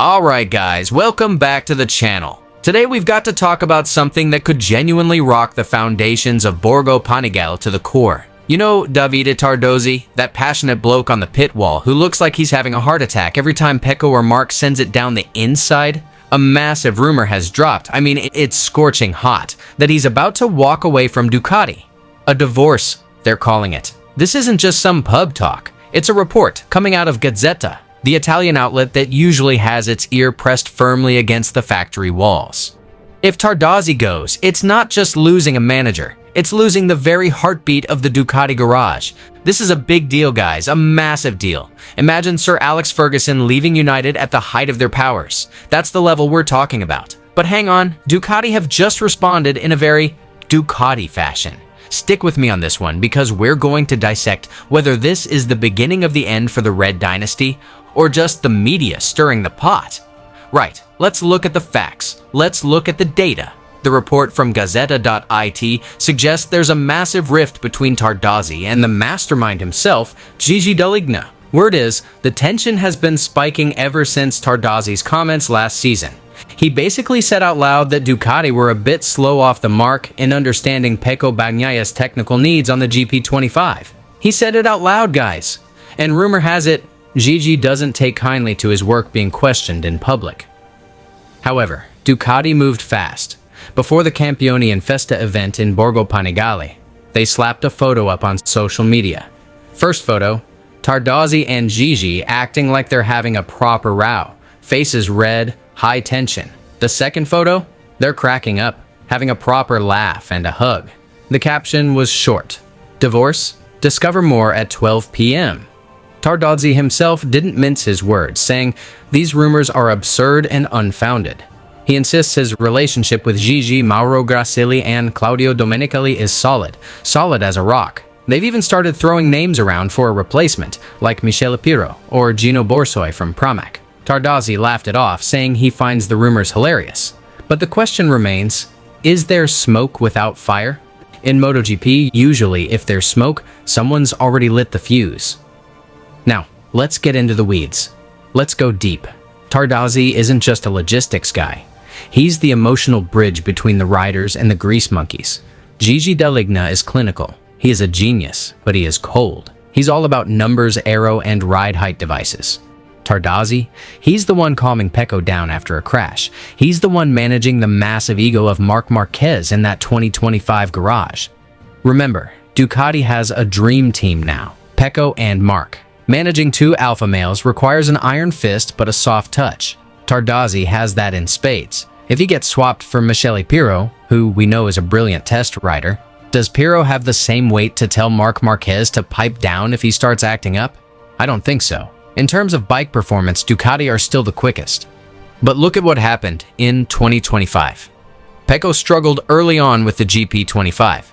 Alright guys, welcome back to the channel. Today we've got to talk about something that could genuinely rock the foundations of Borgo Panigale to the core. You know Davide Tardozzi, that passionate bloke on the pit wall who looks like he's having a heart attack every time Pecco or Mark sends it down the inside? A massive rumor has dropped, it's scorching hot, that he's about to walk away from Ducati. A divorce, they're calling it. This isn't just some pub talk, it's a report coming out of Gazzetta, the Italian outlet that usually has its ear pressed firmly against the factory walls. If Tardozzi goes, it's not just losing a manager, it's losing the very heartbeat of the Ducati garage. This is a big deal, guys, a massive deal. Imagine Sir Alex Ferguson leaving United at the height of their powers. That's the level we're talking about. But hang on, Ducati have just responded in a very Ducati fashion. Stick with me on this one because we're going to dissect whether this is the beginning of the end for the Red Dynasty or just the media stirring the pot. Right, let's look at the facts. Let's look at the data. The report from Gazzetta.it suggests there's a massive rift between Tardozzi and the mastermind himself, Gigi Dall'Igna. Word is, the tension has been spiking ever since Tardozzi's comments last season. He basically said out loud that Ducati were a bit slow off the mark in understanding Pecco Bagnaia's technical needs on the GP25. He said it out loud, guys. And rumor has it, Gigi doesn't take kindly to his work being questioned in public. However, Ducati moved fast. Before the Campioni and Festa event in Borgo Panigale, they slapped a photo up on social media. First photo, Tardozzi and Gigi acting like they're having a proper row, faces red, high tension. The second photo, they're cracking up, having a proper laugh and a hug. The caption was short, "Divorce? Discover more at 12 p.m." Tardozzi himself didn't mince his words, saying these rumors are absurd and unfounded. He insists his relationship with Gigi, Mauro Grassilli, and Claudio Domenicali is solid as a rock. They've even started throwing names around for a replacement, like Michele Pirro or Gino Borsoi from Pramac. Tardozzi laughed it off, saying he finds the rumors hilarious. But the question remains, is there smoke without fire? In MotoGP, usually if there's smoke, someone's already lit the fuse. Now, let's get into the weeds. Let's go deep. Tardozzi isn't just a logistics guy. He's the emotional bridge between the riders and the grease monkeys. Gigi Dall'Igna is clinical. He is a genius, but he is cold. He's all about numbers, aero, and ride height devices. Tardozzi, he's the one calming Pecco down after a crash. He's the one managing the massive ego of Marc Marquez in that 2025 garage. Remember, Ducati has a dream team now, Pecco and Marc. Managing two alpha males requires an iron fist but a soft touch. Tardozzi has that in spades. If he gets swapped for Michele Pirro, who we know is a brilliant test rider, does Pirro have the same weight to tell Marc Marquez to pipe down if he starts acting up? I don't think so. In terms of bike performance, Ducati are still the quickest. But look at what happened in 2025. Pecco struggled early on with the GP25.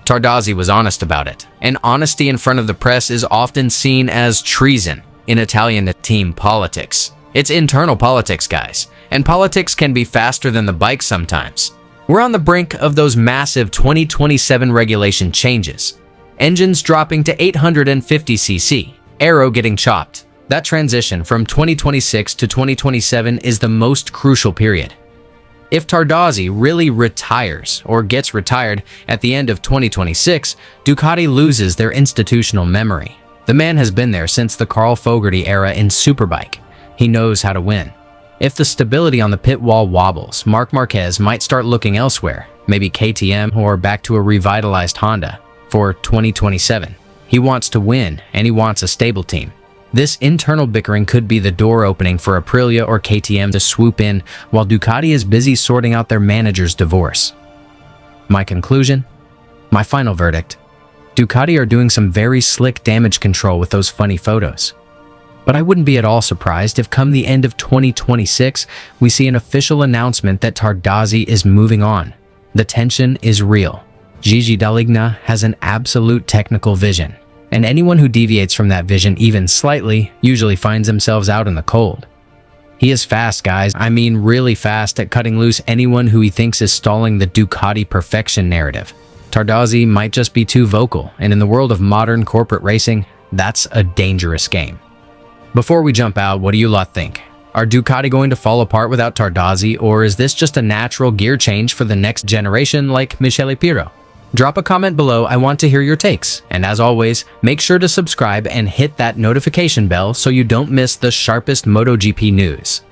Tardozzi was honest about it, and honesty in front of the press is often seen as treason in Italian team politics. It's internal politics, guys, and politics can be faster than the bike sometimes. We're on the brink of those massive 2027 regulation changes. Engines dropping to 850cc, aero getting chopped. That transition from 2026 to 2027 is the most crucial period. If Tardozzi really retires or gets retired at the end of 2026, Ducati loses their institutional memory. The man has been there since the Carl Fogarty era in Superbike. He knows how to win. If the stability on the pit wall wobbles, Marc Marquez might start looking elsewhere, maybe KTM or back to a revitalized Honda for 2027. He wants to win and he wants a stable team. This internal bickering could be the door opening for Aprilia or KTM to swoop in while Ducati is busy sorting out their manager's divorce. My conclusion? My final verdict? Ducati are doing some very slick damage control with those funny photos. But I wouldn't be at all surprised if come the end of 2026, we see an official announcement that Tardozzi is moving on. The tension is real. Gigi Dall'Igna has an absolute technical vision. And anyone who deviates from that vision even slightly usually finds themselves out in the cold. He is fast, guys. Really fast at cutting loose anyone who he thinks is stalling the Ducati perfection narrative. Tardozzi might just be too vocal, and in the world of modern corporate racing, that's a dangerous game. Before we jump out, what do you lot think? Are Ducati going to fall apart without Tardozzi, or is this just a natural gear change for the next generation like Michele Pirro? Drop a comment below, I want to hear your takes. And as always, make sure to subscribe and hit that notification bell so you don't miss the sharpest MotoGP news.